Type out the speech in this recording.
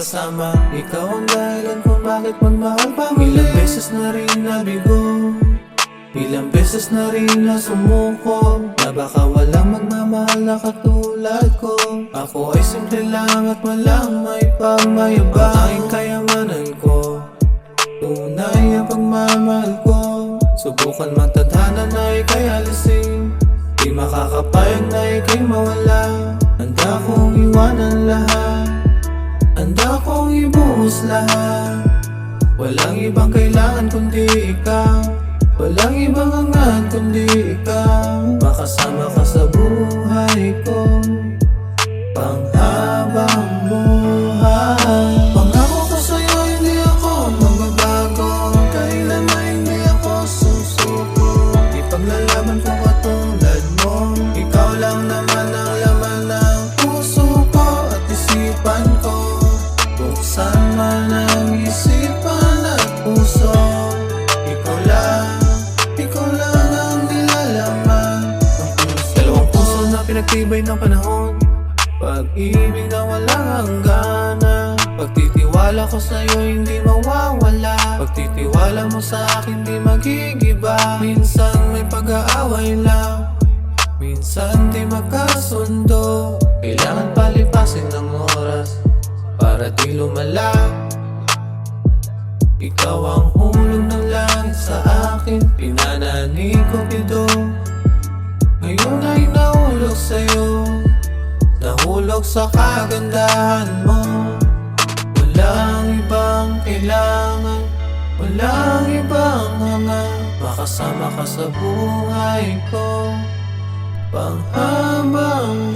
nagsasama. Ikaw ang dahilan kung bakit magmahal pa muli. Ilang beses na rin nabigo, ilang beses na rin nasumuko, na baka walang magmamahal na katulad ko. Ako ay simple lang at walang may pagmayabang. Ang tanging kayamanan ko, tunay ang pagmamahal ko. Subukan magtadhana na ika'y alisin, di makakapayag na ika'y mawala. Handa kong iwanan lahat, handa kong ibuhos lahat. Walang ibang kailangan kundi ikaw, walang ibang hangad kundi ikaw. Makasama ka sa buhay ko, panghabang buhay. Pangako ko sa'yo, hindi ako magbabago, kailanman hindi ako susuko. Ipaglalaban ko katulad mo, ikaw lang naman ang laman ng puso ko at isipan ko. Buksan man ang isipan at puso, ikaw lang ang nilalaman ng puso. Dalawang puso na pinagtibay ng panahon, pag-ibig na walang hangganan. Pagtitiwala ko sa'yo hindi mawawala, pagtitiwala mo sa akin di magigiba. Minsan may pag-aaway lang, minsan di magkasundo. Kailangan palipasin ng oras para di lumala. Ikaw ang hulog ng langit sa akin, pinanani ko pito. Ngayon ay nahulog sa'yo, nahulog sa kagandahan mo. Walang ibang kailangan, walang ibang hangad. Makasama ka sa buhay ko, panghabang